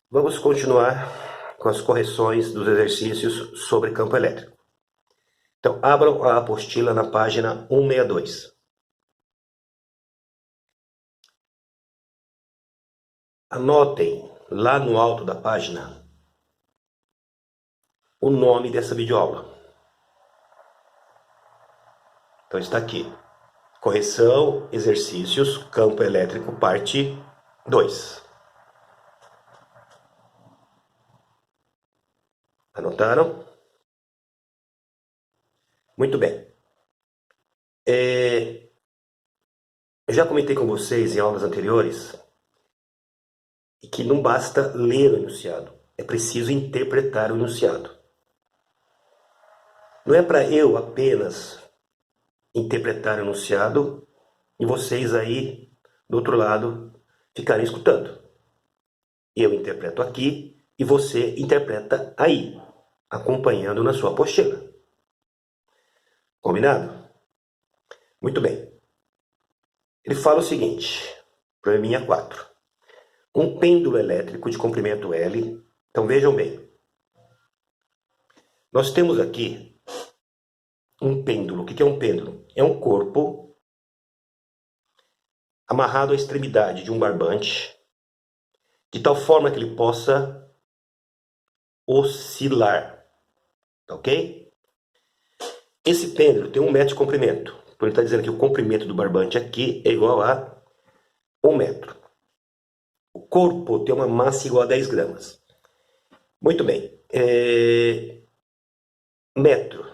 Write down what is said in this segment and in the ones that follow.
Vamos continuar com as correções dos exercícios sobre campo elétrico. Então, abram a apostila na página 162. Anotem lá no alto da página o nome dessa videoaula. Então está aqui. Correção, exercícios, campo elétrico, parte 2. Anotaram? Muito bem. Eu já comentei com vocês em aulas anteriores que não basta ler o enunciado, é preciso interpretar o enunciado. Não é para eu apenas interpretar o enunciado e vocês aí do outro lado ficarem escutando. Eu interpreto aqui e você interpreta aí, acompanhando na sua apostila. Combinado? Muito bem. Ele fala o seguinte, probleminha 4. Um pêndulo elétrico de comprimento L. Então vejam bem. Nós temos aqui um pêndulo. O que é um pêndulo? É um corpo amarrado à extremidade de um barbante, de tal forma que ele possa oscilar. Ok? Esse pêndulo tem 1 metro de comprimento. Então ele está dizendo que o comprimento do barbante aqui é igual a 1 metro. O corpo tem uma massa igual a 10 gramas. Muito bem. Metro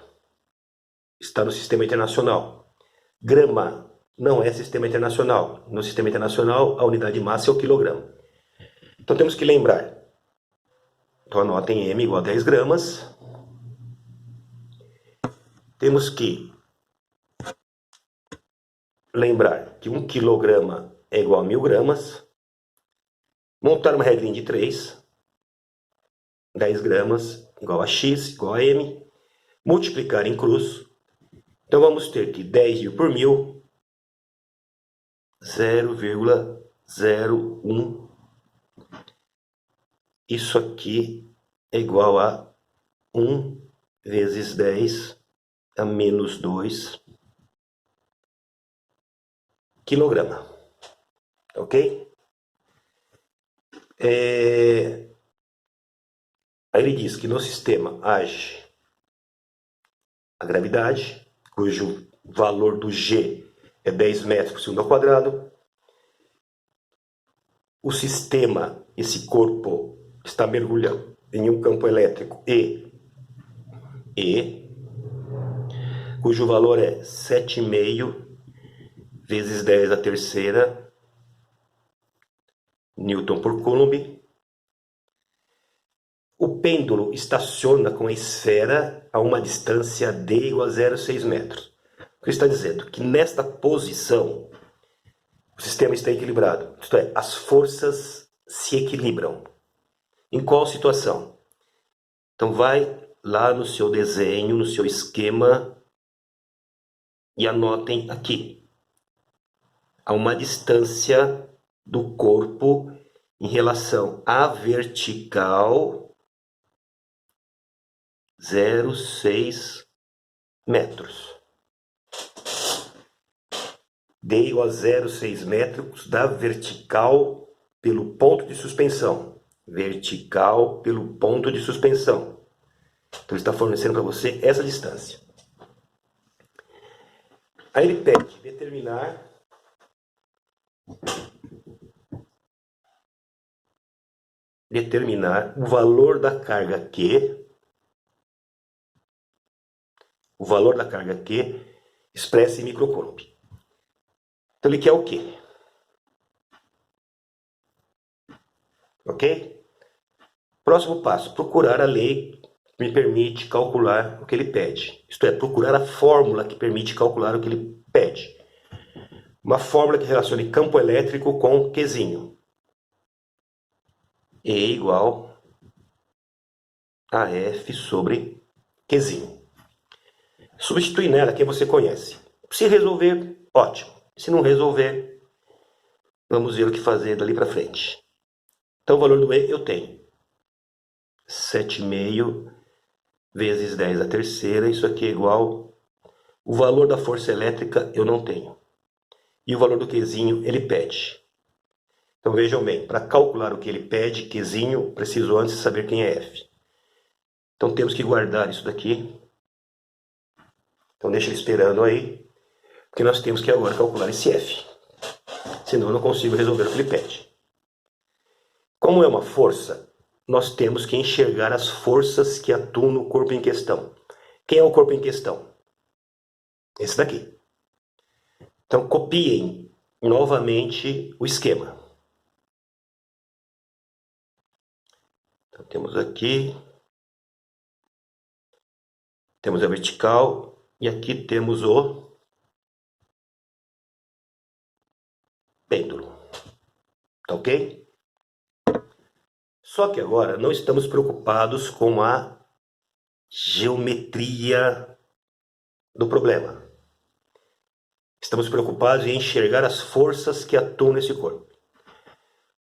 está no sistema internacional. Grama não é sistema internacional. No sistema internacional, a unidade de massa é o quilograma. Então temos que lembrar. Então anotem M igual a 10 gramas. Temos que lembrar que 1 quilograma é igual a 1000 gramas. Montar uma regrinha de 3. 10 gramas igual a X igual a M. Multiplicar em cruz. Então vamos ter que 10 por 1000, 0,01. Isso aqui é igual a 1 vezes 10 a menos 2 quilograma. Ok? Aí ele diz que no sistema age a gravidade, cujo valor do G é 10 metros por segundo ao quadrado. O sistema, esse corpo, está mergulhado em um campo elétrico E, cujo valor é 7,5 vezes 10 a terceira Newton por Coulomb. O pêndulo estaciona com a esfera a uma distância d igual a 0,6 metros. O que está dizendo? Que nesta posição o sistema está equilibrado. Isto é, as forças se equilibram. Em qual situação? Então vai lá no seu desenho, no seu esquema e anotem aqui. Há uma distância do corpo em relação à vertical 0,6 metros. D igual a 0,6 metros da vertical pelo ponto de suspensão. Vertical pelo ponto de suspensão. Então ele está fornecendo para você essa distância. Aí ele pede determinar o valor da carga Q. O valor da carga Q expressa em microcoulomb. Então ele quer o quê? Ok? Próximo passo, procurar a lei que me permite calcular o que ele pede. Isto é, procurar a fórmula que permite calcular o que ele pede. Uma fórmula que relacione campo elétrico com Qzinho. E igual a F sobre Qzinho. Substituir nela quem você conhece. Se resolver, ótimo. Se não resolver, vamos ver o que fazer dali para frente. Então o valor do E eu tenho 7,5 vezes 10 a terceira, isso aqui é igual... O valor da força elétrica eu não tenho. E o valor do Qzinho ele pede. Então vejam bem, para calcular o que ele pede, Qzinho, preciso antes saber quem é F. Então temos que guardar isso daqui. Então deixa ele esperando aí, porque nós temos que agora calcular esse F. Senão eu não consigo resolver o que ele pede. Como é uma força, nós temos que enxergar as forças que atuam no corpo em questão. Quem é o corpo em questão? Esse daqui. Então copiem novamente o esquema. Então temos aqui, temos a vertical e aqui temos o pêndulo. Tá ok? Só que agora não estamos preocupados com a geometria do problema. Estamos preocupados em enxergar as forças que atuam nesse corpo.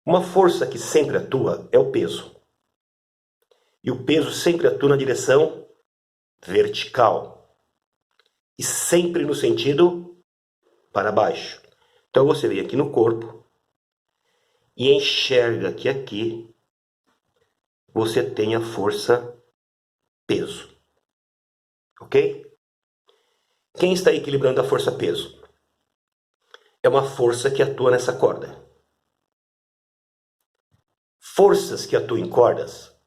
Uma força que sempre atua é o peso. E o peso sempre atua na direção vertical. E sempre no sentido para baixo. Então você vem aqui no corpo e enxerga que aqui você tem a força peso. Ok? Quem está equilibrando a força peso? É uma força que atua nessa corda. Forças que atuam em cordas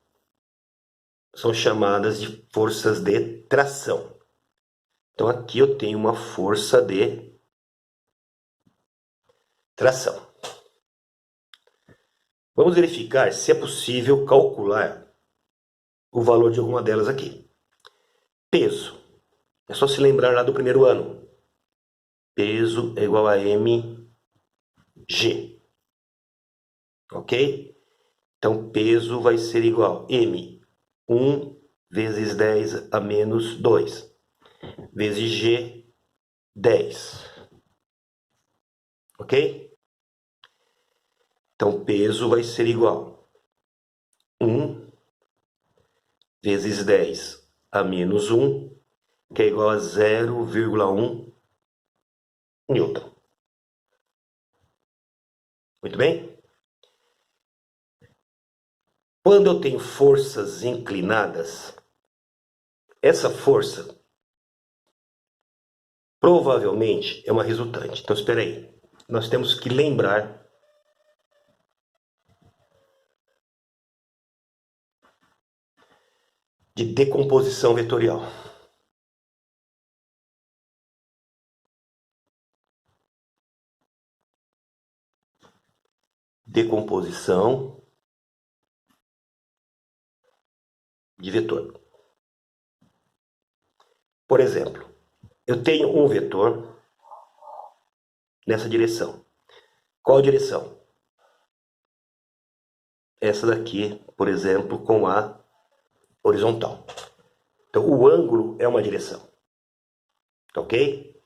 são chamadas de forças de tração. Então aqui eu tenho uma força de tração. Vamos verificar se é possível calcular o valor de alguma delas aqui. Peso. É só se lembrar lá do primeiro ano. Peso é igual a mg. Ok? Então peso vai ser igual a m 1 vezes 10 a menos 2 vezes g 10. Ok? Então peso vai ser igual a 1 vezes 10 a menos 1, que é igual a 0,1 Newton. Muito bem? Quando eu tenho forças inclinadas, essa força provavelmente é uma resultante. Então espera aí. Nós temos que lembrar de decomposição vetorial. Decomposição de vetor. Por exemplo, eu tenho um vetor nessa direção. Qual direção? Essa daqui, por exemplo, com a horizontal. Então, o ângulo é uma direção. Ok?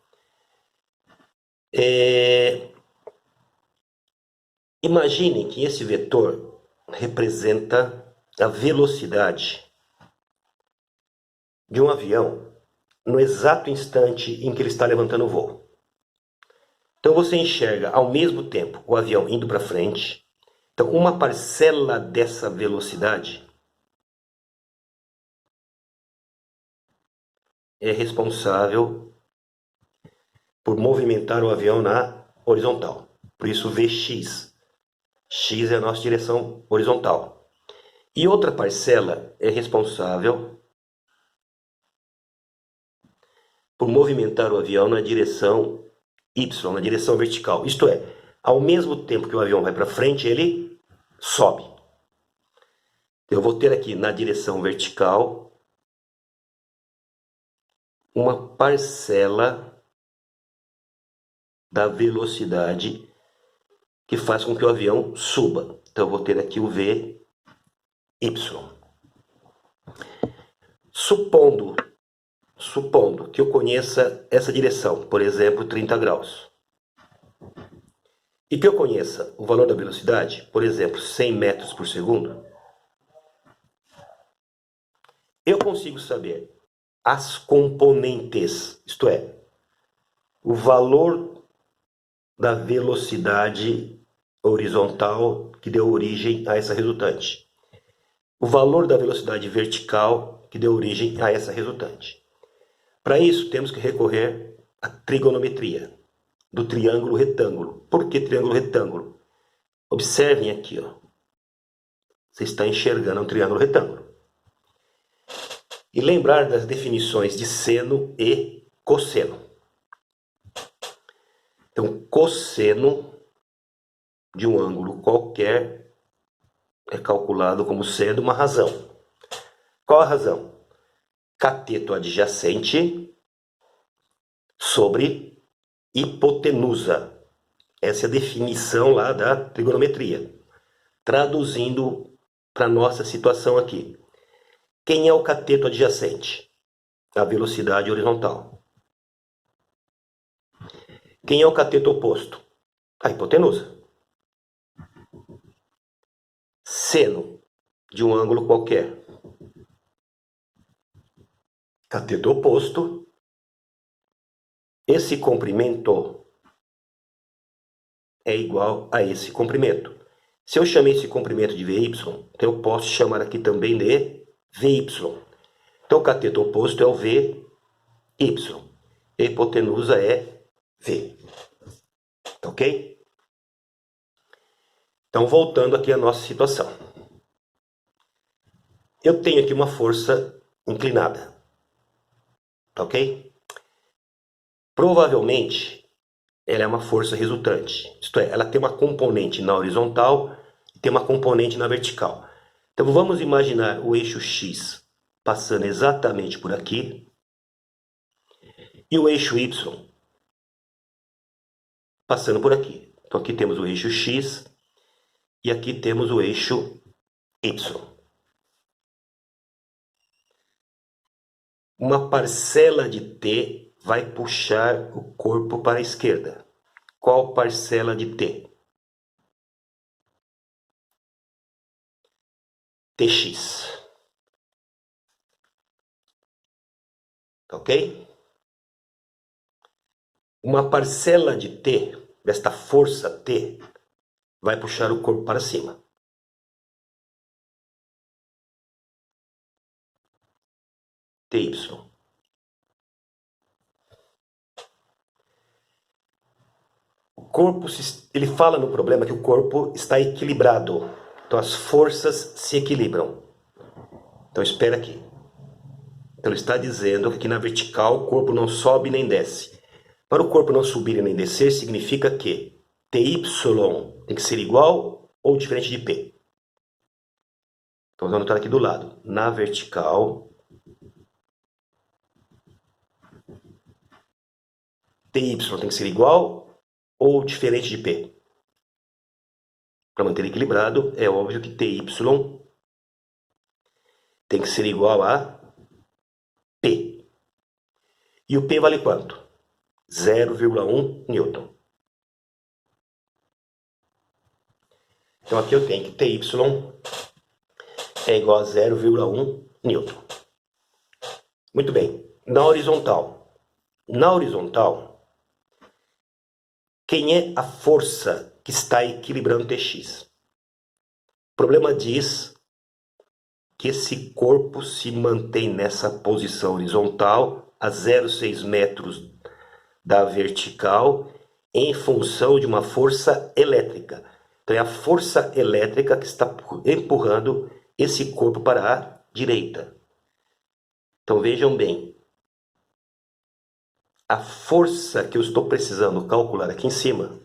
Imagine que esse vetor representa a velocidade de um avião no exato instante em que ele está levantando o voo. Então você enxerga ao mesmo tempo o avião indo para frente. Então uma parcela dessa velocidade é responsável por movimentar o avião na horizontal. Por isso Vx. X é a nossa direção horizontal. E outra parcela é responsável por movimentar o avião na direção Y, na direção vertical. Isto é, ao mesmo tempo que o avião vai para frente, ele sobe. Eu vou ter aqui na direção vertical uma parcela da velocidade que faz com que o avião suba. Então eu vou ter aqui o Vy. Supondo que eu conheça essa direção, por exemplo, 30 graus. E que eu conheça o valor da velocidade, por exemplo, 100 metros por segundo. eu consigo saber as componentes, isto é, o valor da velocidade horizontal que deu origem a essa resultante, o valor da velocidade vertical que deu origem a essa resultante. Para isso, temos que recorrer à trigonometria do triângulo retângulo. Por que triângulo retângulo? Observem aqui, ó. Você está enxergando um triângulo retângulo. E lembrar das definições de seno e cosseno. Então, cosseno de um ângulo qualquer é calculado como sendo uma razão. Qual a razão? Cateto adjacente sobre hipotenusa. Essa é a definição lá da trigonometria. Traduzindo para a nossa situação aqui. Quem é o cateto adjacente? A velocidade horizontal. Quem é o cateto oposto? A hipotenusa. Seno de um ângulo qualquer. Cateto oposto. Esse comprimento é igual a esse comprimento. Se eu chamei esse comprimento de VY, então eu posso chamar aqui também de VY. Então o cateto oposto é o VY. A hipotenusa é V. Ok? Então voltando aqui à nossa situação. Eu tenho aqui uma força inclinada. Ok? Provavelmente ela é uma força resultante. Isto é, ela tem uma componente na horizontal e tem uma componente na vertical. Então vamos imaginar o eixo X passando exatamente por aqui e o eixo Y passando por aqui. Então aqui temos o eixo X e aqui temos o eixo Y. Uma parcela de T vai puxar o corpo para a esquerda. Qual parcela de T? Tx. Ok? Uma parcela de T, desta força T, vai puxar o corpo para cima. Ty. O corpo, ele fala no problema que o corpo está equilibrado. Então as forças se equilibram. Então espera aqui. Então ele está dizendo que na vertical o corpo não sobe nem desce. Para o corpo não subir e nem descer, significa que Ty tem que ser igual ou diferente de P. Então vamos anotar aqui do lado. Na vertical, Ty tem que ser igual ou diferente de P. Para manter equilibrado, é óbvio que Ty tem que ser igual a P. E o P vale quanto? 0,1 newton. Então aqui eu tenho que Ty é igual a 0,1 newton. Muito bem. Na horizontal. Na horizontal, quem é a força que está equilibrando Tx? O problema diz que esse corpo se mantém nessa posição horizontal a 0,6 metros da vertical em função de uma força elétrica. Então é a força elétrica que está empurrando esse corpo para a direita. Então vejam bem, a força que eu estou precisando calcular aqui em cima,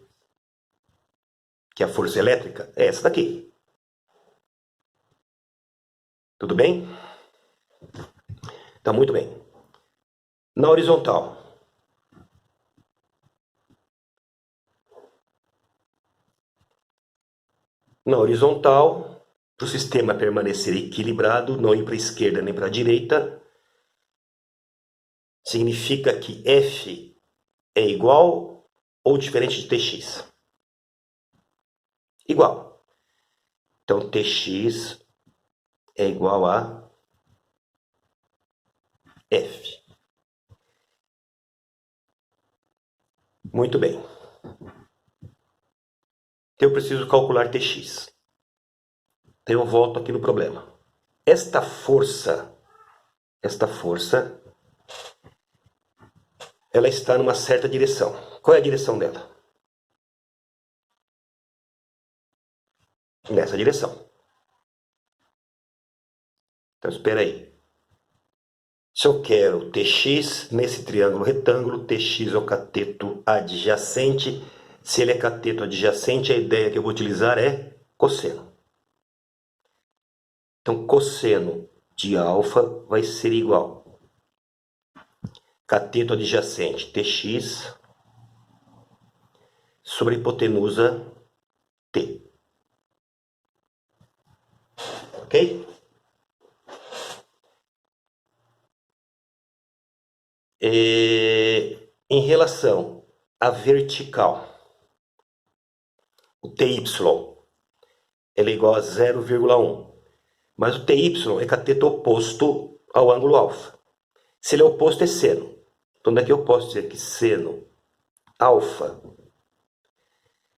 que é a força elétrica, é essa daqui. Tudo bem? Tá muito bem. Na horizontal. Na horizontal, para o sistema permanecer equilibrado, não ir para a esquerda nem para a direita, significa que F é igual ou diferente de Tx? Igual. Então, Tx é igual a F. Muito bem. Então eu preciso calcular Tx. Então eu volto aqui no problema. Esta força, ela está numa certa direção. Qual é a direção dela? Nessa direção. Então espera aí. Se eu quero Tx nesse triângulo retângulo, Tx é o cateto adjacente. Se ele é cateto adjacente, a ideia que eu vou utilizar é cosseno. Então, cosseno de alfa vai ser igual cateto adjacente Tx sobre hipotenusa T. Ok? Em relação à vertical, o TY ele é igual a 0,1. Mas o TY é cateto oposto ao ângulo alfa. Se ele é oposto, é seno. Então daqui eu posso dizer que seno alfa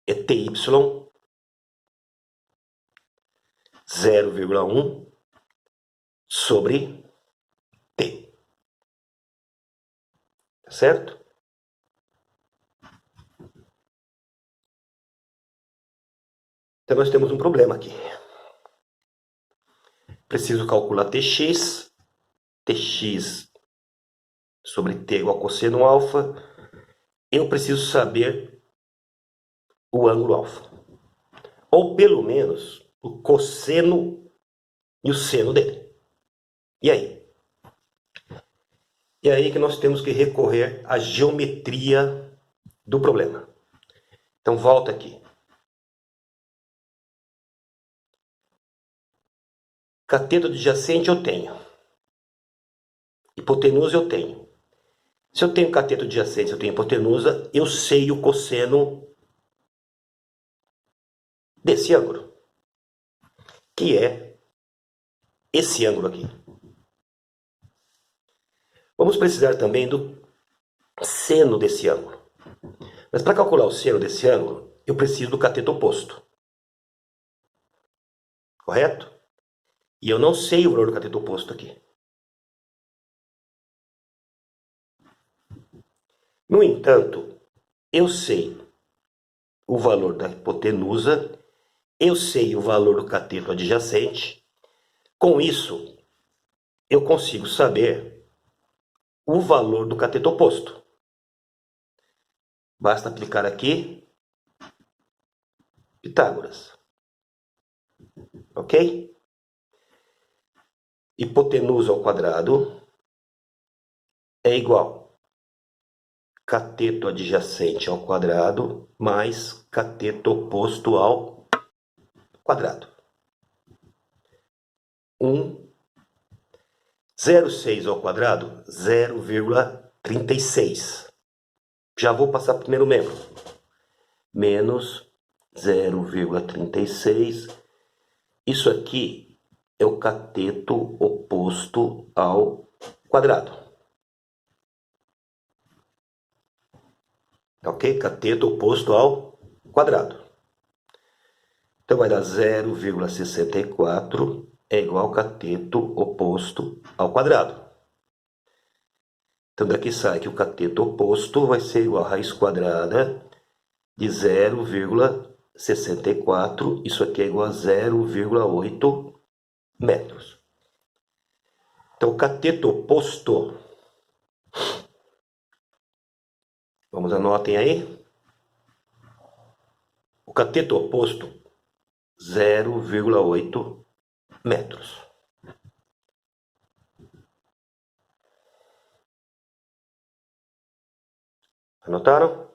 é TY 0,1 sobre T. Tá certo? Então nós temos um problema aqui. Preciso calcular Tx. Tx sobre T igual a cosseno alfa. Eu preciso saber o ângulo alfa. Ou pelo menos o cosseno e o seno dele. E aí? E aí que nós temos que recorrer à geometria do problema. Então volta aqui. Cateto adjacente eu tenho. Hipotenusa eu tenho. Se eu tenho cateto adjacente, eu tenho hipotenusa, eu sei o cosseno desse ângulo, que é esse ângulo aqui. Vamos precisar também do seno desse ângulo. Mas para calcular o seno desse ângulo, eu preciso do cateto oposto. Correto? E eu não sei o valor do cateto oposto aqui. No entanto, eu sei o valor da hipotenusa, eu sei o valor do cateto adjacente. Com isso, eu consigo saber o valor do cateto oposto. Basta aplicar aqui Pitágoras. Ok? Hipotenusa ao quadrado é igual cateto adjacente ao quadrado mais cateto oposto ao quadrado. 0,6 ao quadrado, 0,36. Já vou passar para o primeiro membro. Menos 0,36. Isso aqui é o cateto oposto ao quadrado. Ok? Cateto oposto ao quadrado. Então vai dar 0,64 é igual ao cateto oposto ao quadrado. Então daqui sai que o cateto oposto vai ser igual a raiz quadrada de 0,64. Isso aqui é igual a 0,8 metros. Então o cateto oposto, vamos anotem aí. O cateto oposto, 0,8 metros. Anotaram?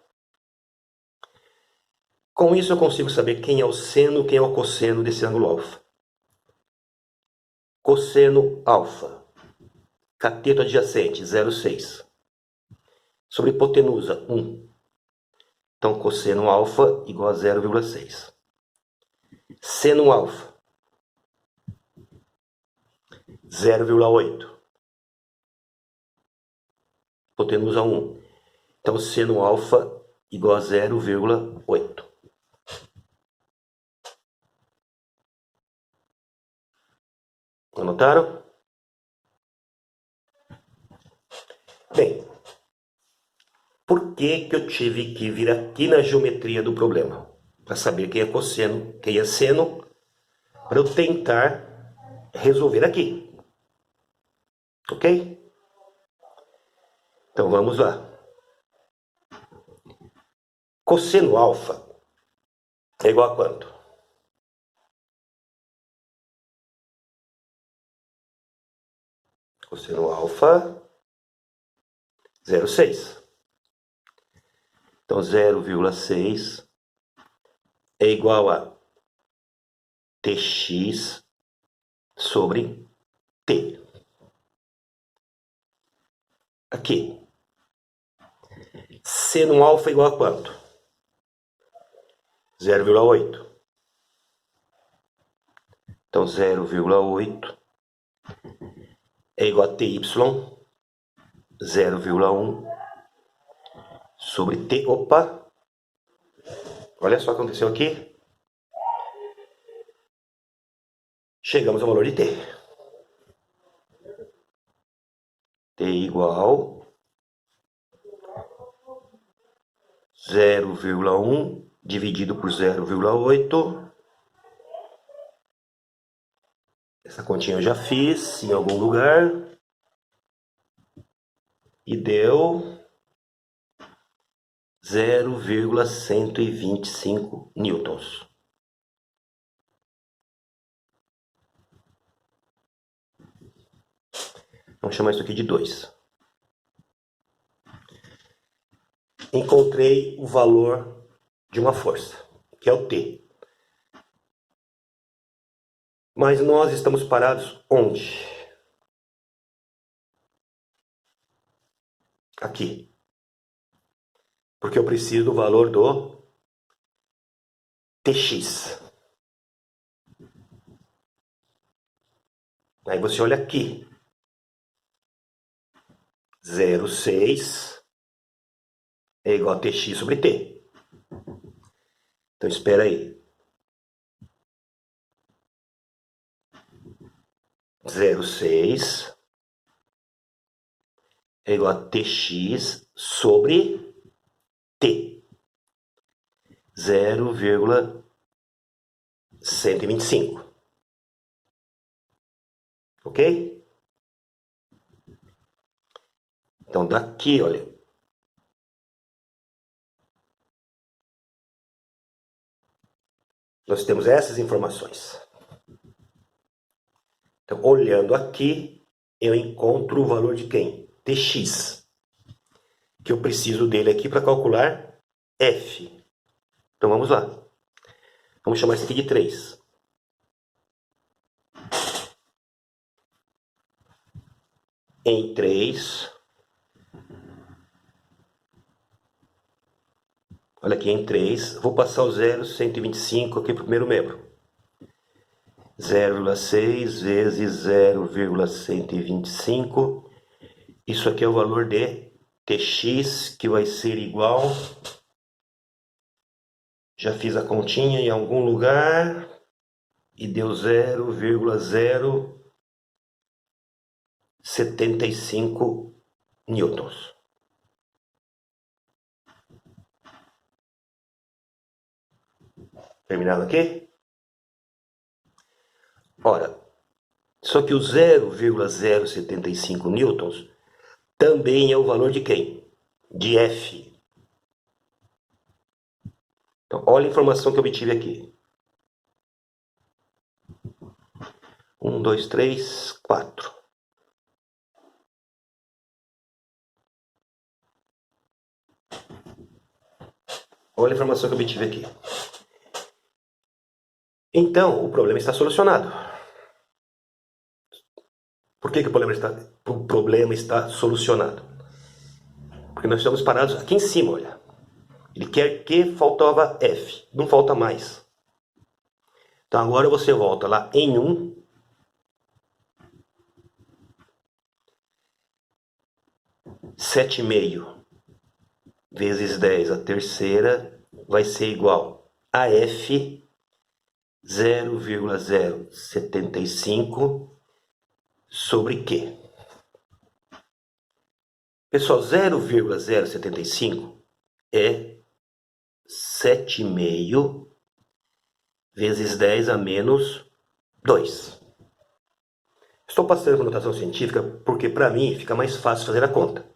Com isso eu consigo saber quem é o seno e quem é o cosseno desse ângulo alfa. Cosseno alfa, cateto adjacente, 0,6. Sobre hipotenusa, 1. Então, cosseno alfa igual a 0,6. Seno alfa, 0,8. hipotenusa 1. Então, seno alfa igual a 0,8. Anotaram? Bem, por que eu tive que vir aqui na geometria do problema? Para saber quem é cosseno, quem é seno, para eu tentar resolver aqui. Ok? Então vamos lá. Cosseno alfa é igual a quanto? Cosseno alfa, 0,6. Então 0,6 é igual a Tx sobre T. Aqui. Seno alfa é igual a quanto? 0,8. Então 0,8 é igual a Ty, 0,1 sobre T. Opa! Olha só o que aconteceu aqui. Chegamos ao valor de T. T igual 0,1 dividido por 0,8. Essa continha eu já fiz em algum lugar. E deu 0,125 newtons. Vamos chamar isso aqui de 2. Encontrei o valor de uma força, que é o T. Mas nós estamos parados onde? Aqui. Porque eu preciso do valor do Tx. Aí você olha aqui. 0,6 é igual a Tx sobre T. Então espera aí. 0,6 é igual a Tx sobre T. 0,125. Ok? Então daqui, olha. Nós temos essas informações. Então, olhando aqui, eu encontro o valor de quem? Tx. Que eu preciso dele aqui para calcular F. Então vamos lá. Vamos chamar isso aqui de 3. Em 3. Olha aqui, em 3. Vou passar o 0,125 aqui para o primeiro membro. 0,6 vezes 0,125. Isso aqui é o valor de Tx, que vai ser igual... Já fiz a continha em algum lugar e deu 0,075 newtons. Terminado aqui? Ora, só que o 0,075 newtons também é o valor de quem? De F. Então, olha a informação que eu obtive aqui. 1, 2, 3, 4. Olha a informação que eu obtive aqui. Então, o problema está solucionado. Por que o problema está solucionado? Porque nós estamos parados aqui em cima, olha. Ele quer que faltava F. Não falta mais. Então agora você volta lá em 1. 7,5 vezes 10 a terceira vai ser igual a F 0,075 sobre Q. Pessoal, 0,075 é 7,5 vezes 10 a menos 2. Estou passando por notação científica porque para mim fica mais fácil fazer a conta.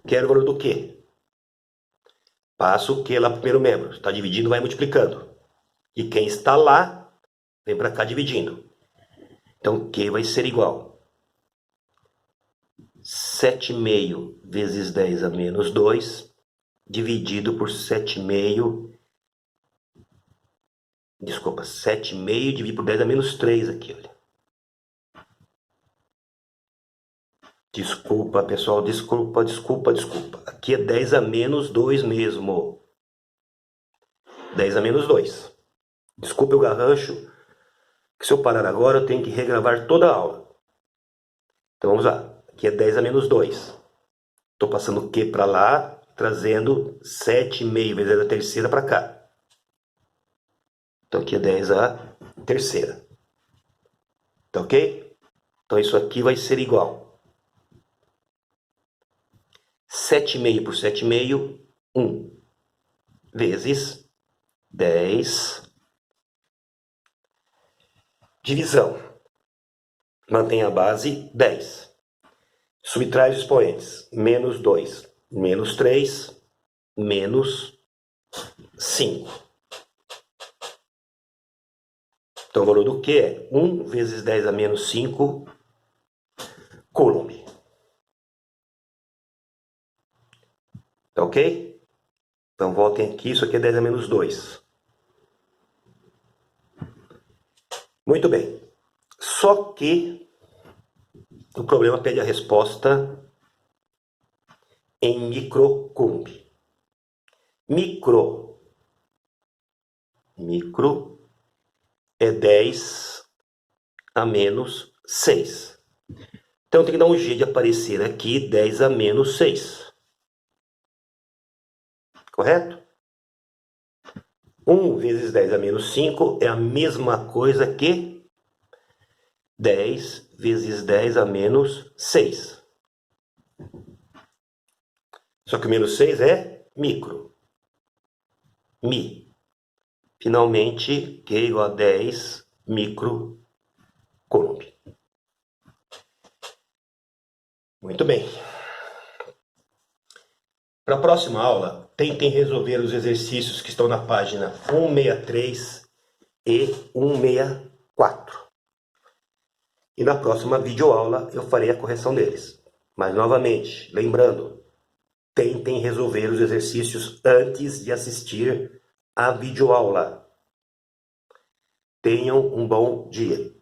Quero o valor do Q. Passo o Q lá para o primeiro membro. Está dividindo, vai multiplicando. E quem está lá, vem para cá dividindo. Então, Q vai ser igual a 7,5 vezes 10 a menos 2, dividido por 7,5... Desculpa, 7,5 dividido por 10 a menos 3 aqui, olha. Desculpa, pessoal, desculpa. Aqui é 10 a menos 2 mesmo. 10 a menos 2. Desculpe o garrancho, que se eu parar agora eu tenho que regravar toda a aula. Então vamos lá. Aqui é 10 a menos 2. Estou passando o Q para lá, trazendo 7,5 vezes 10 a terceira para cá. Então aqui é 10 a terceira. Tá ok? Então isso aqui vai ser igual 7,5 por 7,5, 1, vezes 10, divisão. Mantém a base 10. Subtrai os expoentes. Menos 2, menos 3, menos 5. Então o valor do Q é 1 vezes 10 a menos 5 Coulomb. Tá ok? Então voltem aqui, isso aqui é 10 a menos 2. Muito bem. Só que o problema pede a resposta em microcoulomb. Micro é 10 a menos 6. Então tem que dar um jeito de aparecer aqui 10 a menos 6. Correto? 1 vezes 10 a menos 5 é a mesma coisa que 10 vezes 10 a menos 6. Só que o menos 6 é micro. Mi. Finalmente, Q é igual a 10 microcoulomb. Muito bem. Para a próxima aula, tentem resolver os exercícios que estão na página 163 e 164. E na próxima videoaula eu farei a correção deles. Mas, novamente, lembrando, tentem resolver os exercícios antes de assistir à videoaula. Tenham um bom dia.